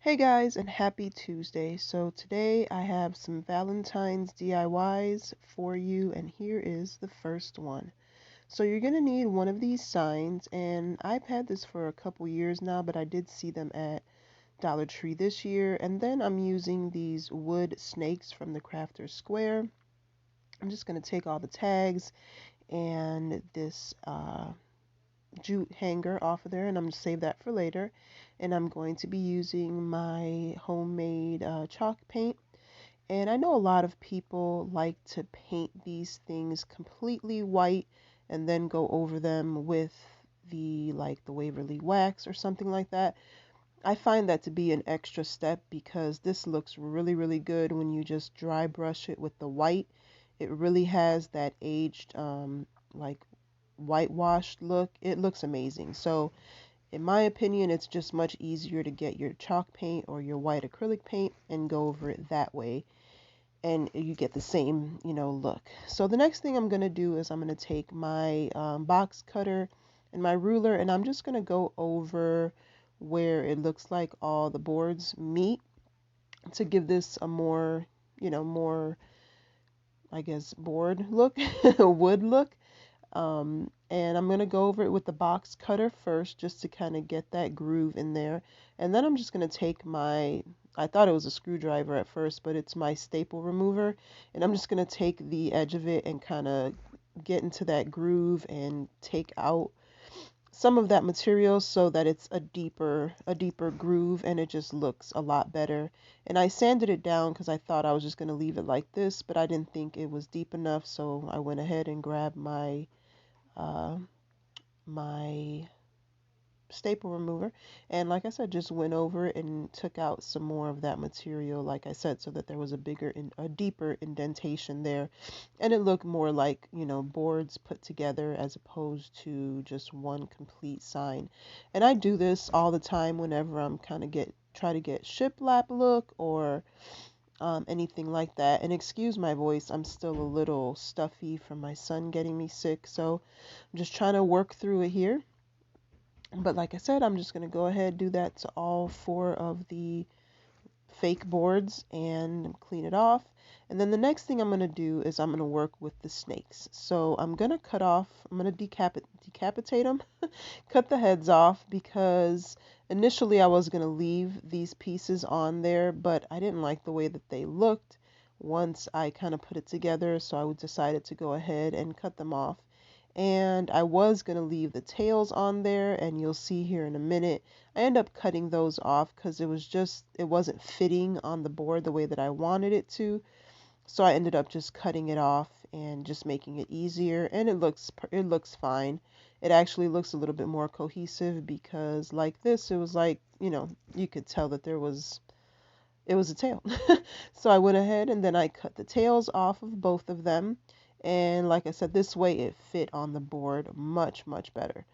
Hey guys, and happy Tuesday. So today I have some Valentine's DIYs for you, and here is the first one. So you're going to need one of these signs, and I've had this for a couple years now, but I did see them at Dollar Tree this year. And then I'm using these wood snakes from the Crafter's Square. I'm just going to take all the tags and this jute hanger off of there, and I'm going to save that for later. And I'm going to be using my homemade chalk paint. And I know a lot of people like to paint these things completely white and then go over them with the Waverly wax or something like that. I find that to be an extra step because this looks really, really good when you just dry brush it with the white. It really has that aged, like whitewashed look. It looks amazing. So, in my opinion, it's just much easier to get your chalk paint or your white acrylic paint and go over it that way. And you get the same, look. So the next thing I'm going to do is I'm going to take my box cutter and my ruler, and I'm just going to go over where it looks like all the boards meet to give this a more, more, I guess, board look, wood look. And I'm going to go over it with the box cutter first just to kind of get that groove in there. And then I'm just going to take I thought it was a screwdriver at first, but it's my staple remover. And I'm just going to take the edge of it and kind of get into that groove and take out some of that material so that it's a deeper groove, and it just looks a lot better. And I sanded it down because I thought I was just going to leave it like this, but I didn't think it was deep enough, so I went ahead and grabbed uh, my staple remover, and like I said, just went over it and took out some more of that material, like I said, so that there was a deeper indentation there, and it looked more like, boards put together as opposed to just one complete sign. And I do this all the time whenever I'm kind of try to get shiplap look or anything like that. And excuse my voice, I'm still a little stuffy from my son getting me sick, so I'm just trying to work through it here. But like I said, I'm just going to go ahead and do that to all four of the fake boards and clean it off. And then the next thing I'm going to do is I'm going to work with the snakes. So I'm going to I'm going to decapitate them, cut the heads off, because initially I was going to leave these pieces on there, but I didn't like the way that they looked once I kind of put it together. So I decided to go ahead and cut them off. And I was going to leave the tails on there, and you'll see here in a minute I end up cutting those off because it wasn't fitting on the board the way that I wanted it to. So I ended up just cutting it off and just making it easier, and it looks fine. It actually looks a little bit more cohesive because like this, it was like, you could tell that it was a tail. So I went ahead and then I cut the tails off of both of them. And like I said, this way it fit on the board much, much better.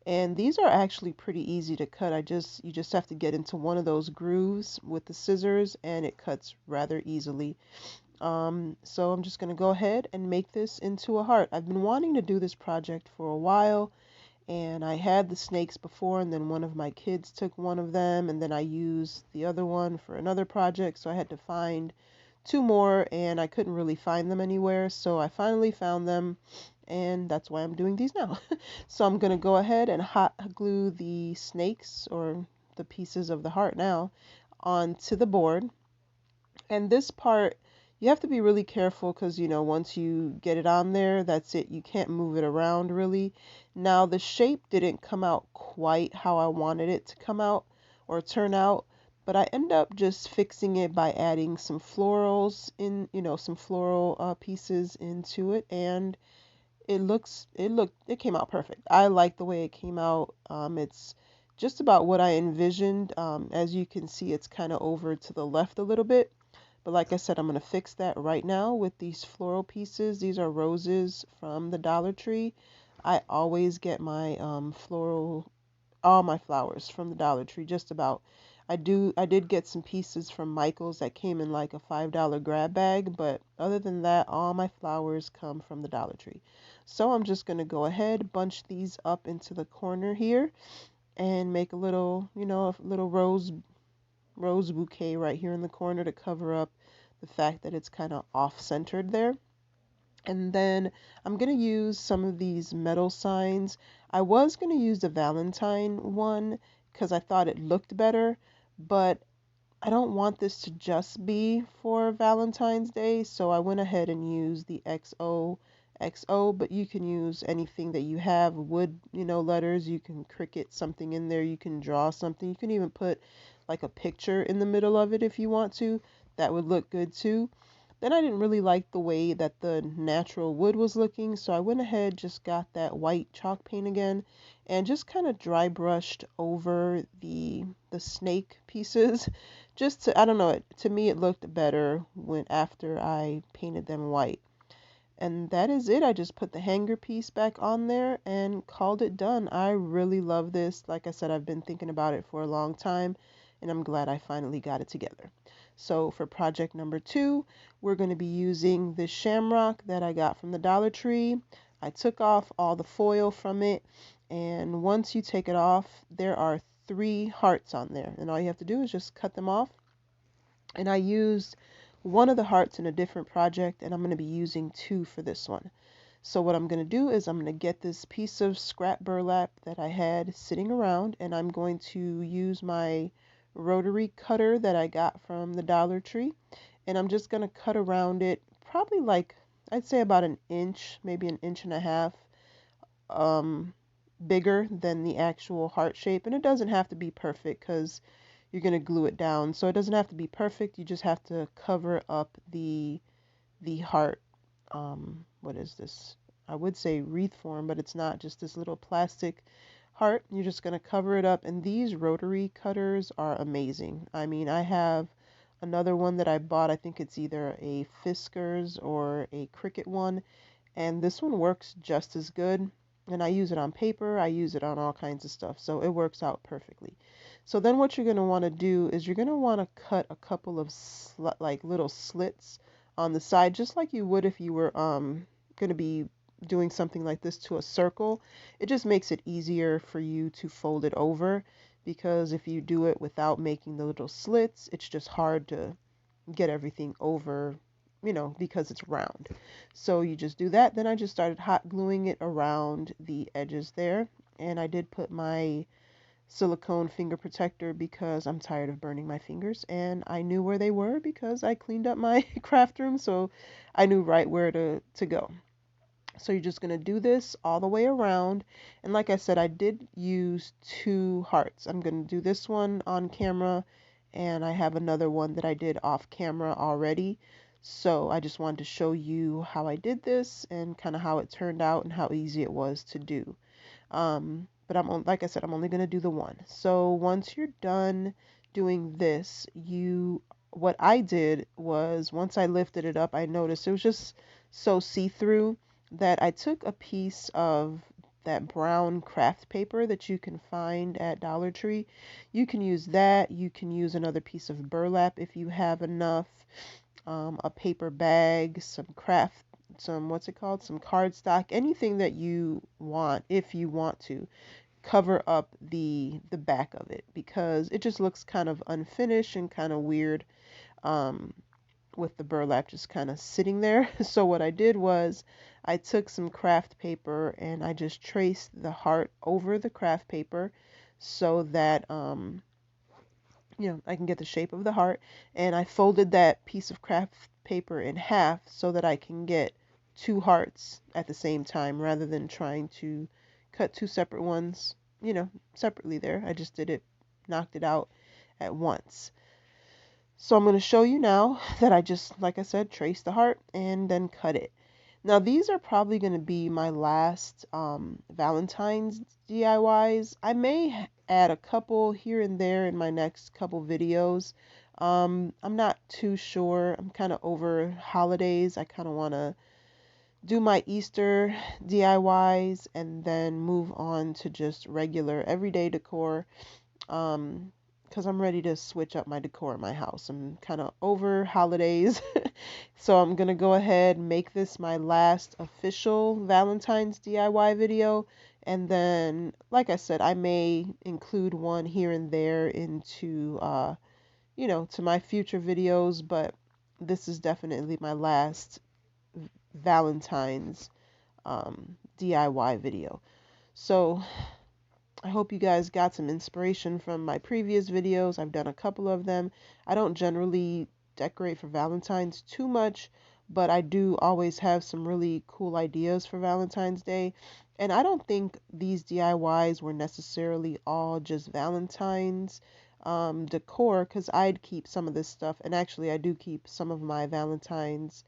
And these are actually pretty easy to cut. You just have to get into one of those grooves with the scissors, and it cuts rather easily. So I'm just going to go ahead and make this into a heart. I've been wanting to do this project for a while, and I had the snakes before, and then one of my kids took one of them, and then I used the other one for another project, so I had to find two more, and I couldn't really find them anywhere, so I finally found them, and that's why I'm doing these now. So I'm going to go ahead and hot glue the snakes, or the pieces of the heart now, onto the board. And this part, you have to be really careful because, once you get it on there, that's it. You can't move it around really. Now, the shape didn't come out quite how I wanted it to come out or turn out, but I end up just fixing it by adding some florals some floral pieces into it, and it came out perfect. I like the way it came out. It's just about what I envisioned. As you can see, it's kind of over to the left a little bit. But like I said, I'm going to fix that right now with these floral pieces. These are roses from the Dollar Tree. I always get my all my flowers from the Dollar Tree, just about. I did get some pieces from Michael's that came in like a $5 grab bag, but other than that, all my flowers come from the Dollar Tree. So I'm just going to go ahead, bunch these up into the corner here, and make a little, a little rose rose bouquet right here in the corner to cover up the fact that it's kind of off-centered there. And then I'm going to use some of these metal signs. I was going to use the Valentine one because I thought it looked better, but I don't want this to just be for Valentine's Day, so I went ahead and used the XOXO, but you can use anything that you have, wood, letters, you can cricket something in there, you can draw something, you can even put like a picture in the middle of it if you want to. That would look good too. Then I didn't really like the way that the natural wood was looking, so I went ahead, just got that white chalk paint again, and just kind of dry brushed over the snake pieces. Just to, I don't know, to me it looked better when after I painted them white. And that is it. I just put the hanger piece back on there and called it done. I really love this. Like I said, I've been thinking about it for a long time, and I'm glad I finally got it together. So for project number 2, we're going to be using this shamrock that I got from the Dollar Tree. I took off all the foil from it, and once you take it off, there are 3 hearts on there, and all you have to do is just cut them off. And I used one of the hearts in a different project, and I'm going to be using 2 for this one. So what I'm going to do is I'm going to get this piece of scrap burlap that I had sitting around, and I'm going to use my rotary cutter that I got from the Dollar Tree, and I'm just going to cut around it, probably like, I'd say about an inch, maybe an inch and a half bigger than the actual heart shape. And it doesn't have to be perfect because you're going to glue it down, so it doesn't have to be perfect. You just have to cover up the heart. What is this? I would say wreath form, but it's not, just this little plastic heart. You're just going to cover it up, and these rotary cutters are amazing. I mean, I have another one that I bought. I think it's either a Fiskars or a Cricut one, and this one works just as good. And I use it on paper, I use it on all kinds of stuff, so it works out perfectly. So then what you're going to want to do is you're going to want to cut a couple of like little slits on the side, just like you would if you were going to be doing something like this to a circle. It just makes it easier for you to fold it over, because if you do it without making the little slits, it's just hard to get everything over, because it's round. So you just do that. Then I just started hot gluing it around the edges there, and I did put my silicone finger protector because I'm tired of burning my fingers, and I knew where they were because I cleaned up my craft room, so I knew right where to go. So you're just going to do this all the way around, and like I said, I did use 2 hearts. I'm going to do this one on camera, and I have another one that I did off camera already. So I just wanted to show you how I did this and kind of how it turned out and how easy it was to do. But like I said, I'm only going to do the one. So once you're done doing this, what I did was, once I lifted it up, I noticed it was just so see-through that I took a piece of that brown craft paper that you can find at Dollar Tree. You can use that. You can use another piece of burlap if you have enough, a paper bag, some what's it called, some cardstock, anything that you want, if you want to cover up the back of it, because it just looks kind of unfinished and kind of weird with the burlap just kind of sitting there. So what I did was I took some craft paper and I just traced the heart over the craft paper so that I can get the shape of the heart, and I folded that piece of craft paper in half so that I can get 2 hearts at the same time rather than trying to cut 2 separate ones, separately there. I just knocked it out at once. So I'm going to show you now that I just, like I said, traced the heart and then cut it. Now these are probably going to be my last Valentine's DIYs. I may add a couple here and there in my next couple videos. I'm not too sure. I'm kind of over holidays. I kind of want to do my Easter DIYs and then move on to just regular everyday decor. Because I'm ready to switch up my decor in my house. I'm kind of over holidays. So I'm going to go ahead and make this my last official Valentine's DIY video. And then, like I said, I may include one here and there into to my future videos, but this is definitely my last Valentine's DIY video. So I hope you guys got some inspiration from my previous videos. I've done a couple of them. I don't generally decorate for Valentine's too much, but I do always have some really cool ideas for Valentine's Day. And I don't think these DIYs were necessarily all just Valentine's decor, because I'd keep some of this stuff, and actually I do keep some of my Valentine's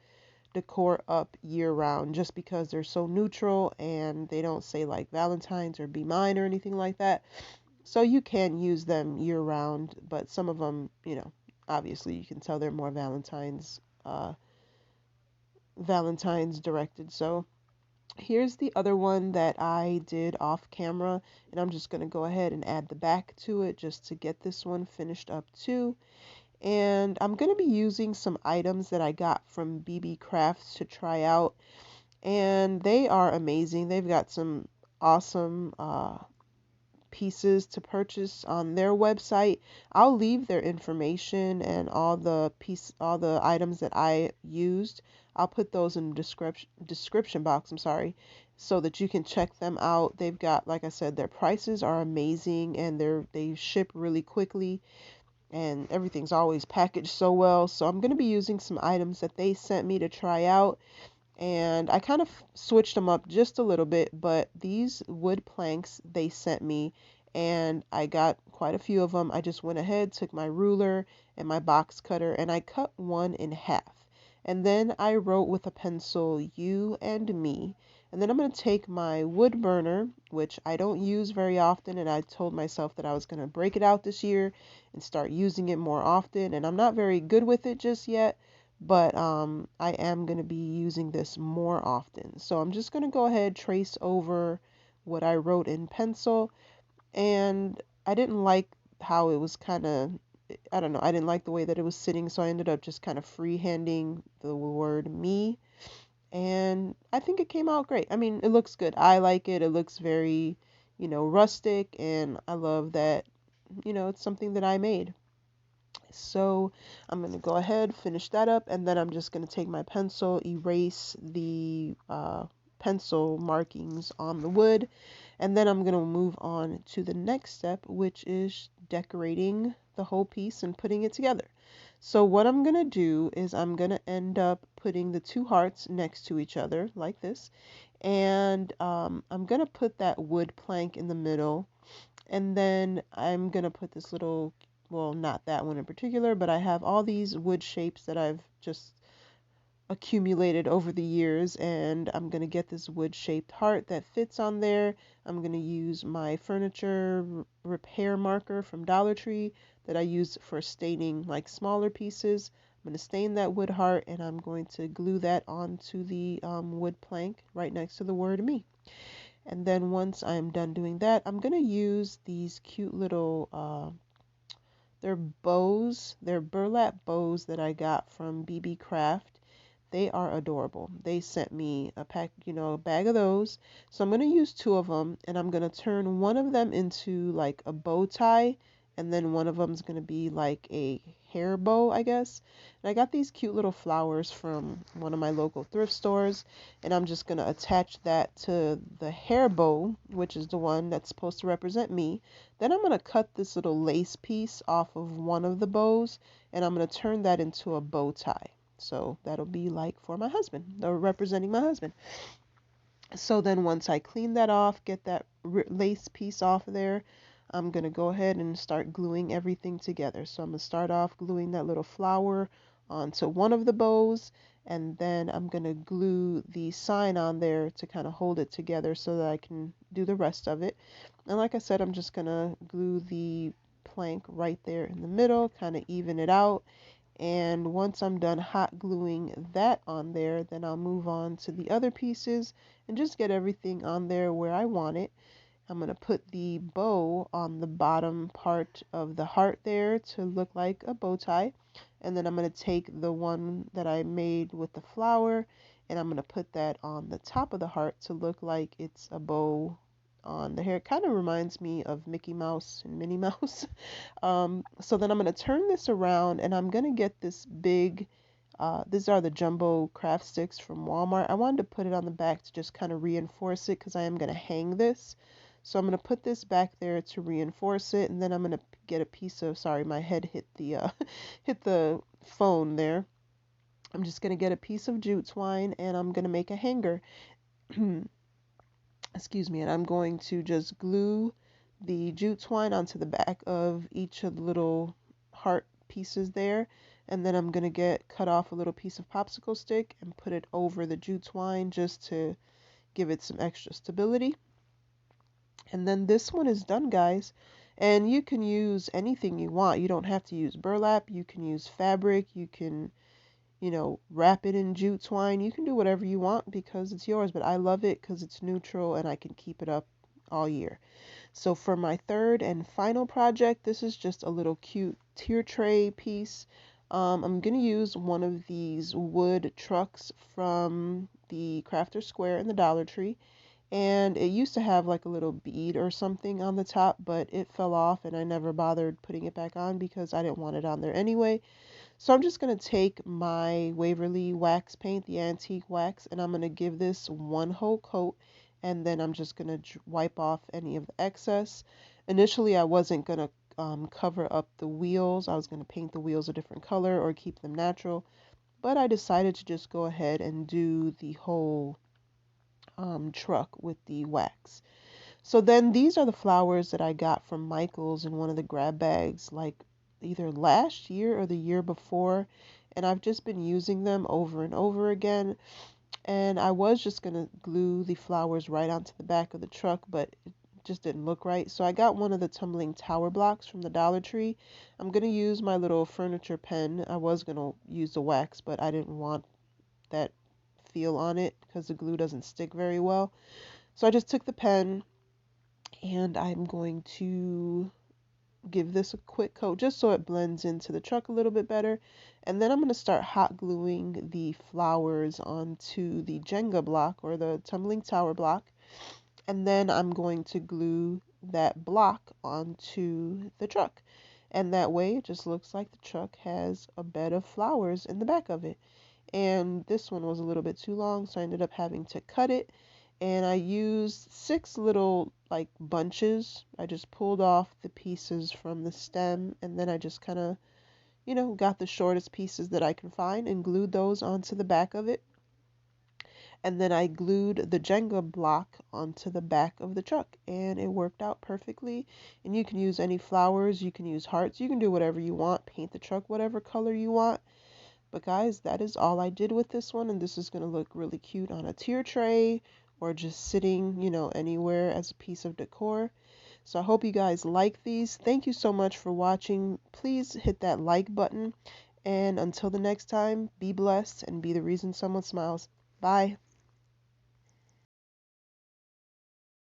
decor up year round just because they're so neutral and they don't say like Valentine's or be mine or anything like that. So you can use them year round, but some of them, obviously you can tell they're more Valentine's directed. So here's the other one that I did off camera, and I'm just going to go ahead and add the back to it just to get this one finished up too. And I'm going to be using some items that I got from Beebeecraft to try out, and they are amazing. They've got some awesome pieces to purchase on their website. I'll leave their information and all the items that I used. I'll put those in the description box, I'm sorry, so that you can check them out. They've got, like I said, their prices are amazing, and they ship really quickly, and everything's always packaged so well. So I'm going to be using some items that they sent me to try out, and I kind of switched them up just a little bit, but these wood planks they sent me, and I got quite a few of them. I just went ahead, took my ruler and my box cutter, and I cut one in half. And then I wrote with a pencil, "You and me." And then I'm going to take my wood burner, which I don't use very often, and I told myself that I was going to break it out this year and start using it more often. And I'm not very good with it just yet, but I am going to be using this more often. So I'm just going to go ahead, trace over what I wrote in pencil, and I didn't like how it was kind of, I don't know, I didn't like the way that it was sitting, so I ended up just kind of freehanding the word me, and I think it came out great. I mean, it looks good. I like it. It looks very, rustic, and I love that, it's something that I made. So I'm going to go ahead, finish that up, and then I'm just going to take my pencil, erase the pencil markings on the wood, and then I'm going to move on to the next step, which is decorating the whole piece and putting it together. So what I'm going to do is I'm going to end up putting the two hearts next to each other like this, and I'm going to put that wood plank in the middle, and then I'm going to put this little, well, not that one in particular, but I have all these wood shapes that I've just accumulated over the years, and I'm going to get this wood shaped heart that fits on there. I'm going to use my furniture repair marker from Dollar Tree that I use for staining like smaller pieces. I'm going to stain that wood heart, and I'm going to glue that onto the wood plank right next to the word me. And then once I'm done doing that, I'm going to use these cute little they're bows, they're burlap bows that I got from Beebeecraft. They are adorable. They sent me a pack, a bag of those. So I'm going to use two of them, and I'm going to turn one of them into like a bow tie, and then one of them is going to be like a hair bow, I guess. And I got these cute little flowers from one of my local thrift stores, and I'm just going to attach that to the hair bow, which is the one that's supposed to represent me. Then I'm going to cut this little lace piece off of one of the bows, and I'm going to turn that into a bow tie. So that'll be like for my husband, or representing my husband. So then once I clean that off, get that lace piece off there, I'm going to go ahead and start gluing everything together. So I'm going to start off gluing that little flower onto one of the bows, and then I'm going to glue the sign on there to kind of hold it together so that I can do the rest of it. And like I said, I'm just going to glue the plank right there in the middle, kind of even it out. And once I'm done hot gluing that on there, then I'll move on to the other pieces and just get everything on there where I want it. I'm going to put the bow on the bottom part of the heart there to look like a bow tie. And then I'm going to take the one that I made with the flower, and I'm going to put that on the top of the heart to look like it's a bow on the hair. It kind of reminds me of Mickey Mouse and Minnie Mouse. So then I'm going to turn this around and I'm going to get this big, these are the jumbo craft sticks from Walmart. I wanted to put it on the back to just kind of reinforce it because I am going to hang this. So I'm going to put this back there to reinforce it, and then I'm going to get a piece of, sorry, my head hit the hit the phone there. I'm just going to get a piece of jute twine and I'm going to make a hanger. Excuse me, and I'm going to just glue the jute twine onto the back of each of the little heart pieces there, and then I'm going to cut off a little piece of popsicle stick and put it over the jute twine just to give it some extra stability. And then this one is done, guys. And you can use anything you want. You don't have to use burlap. You can use fabric. You can, wrap it in jute twine. You can do whatever you want because it's yours. But I love it because it's neutral and I can keep it up all year. So for my third and final project, this is just a little cute tier tray piece. I'm going to use one of these wood trucks from the Crafter Square in the Dollar Tree. And it used to have like a little bead or something on the top, but it fell off and I never bothered putting it back on because I didn't want it on there anyway. So I'm just going to take my Waverly wax paint, the antique wax, and I'm going to give this one whole coat, and then I'm just going to wipe off any of the excess. Initially, I wasn't going to cover up the wheels. I was going to paint the wheels a different color or keep them natural, but I decided to just go ahead and do the whole truck with the wax. So then these are the flowers that I got from Michael's in one of the grab bags, like either last year or the year before, and I've just been using them over and over again. And I was just gonna glue the flowers right onto the back of the truck, but it just didn't look right. So I got one of the tumbling tower blocks from the Dollar Tree. I'm gonna use my little furniture pen. I was gonna use the wax, but I didn't want that feel on it because the glue doesn't stick very well. So I just took the pen and I'm going to give this a quick coat just so it blends into the truck a little bit better. And then I'm going to start hot gluing the flowers onto the Jenga block or the tumbling tower block. And then I'm going to glue that block onto the truck. And that way it just looks like the truck has a bed of flowers in the back of it. And this one was a little bit too long, so I ended up having to cut it. And I used 6 little like bunches. I just pulled off the pieces from the stem, and then I just kind of, got the shortest pieces that I can find and glued those onto the back of it. And then I glued the Jenga block onto the back of the truck, and it worked out perfectly. And you can use any flowers, you can use hearts, you can do whatever you want, paint the truck whatever color you want. But guys, that is all I did with this one, and this is going to look really cute on a tier tray or just sitting, anywhere as a piece of decor. So I hope you guys like these. Thank you so much for watching. Please hit that like button, and until the next time, be blessed and be the reason someone smiles. Bye.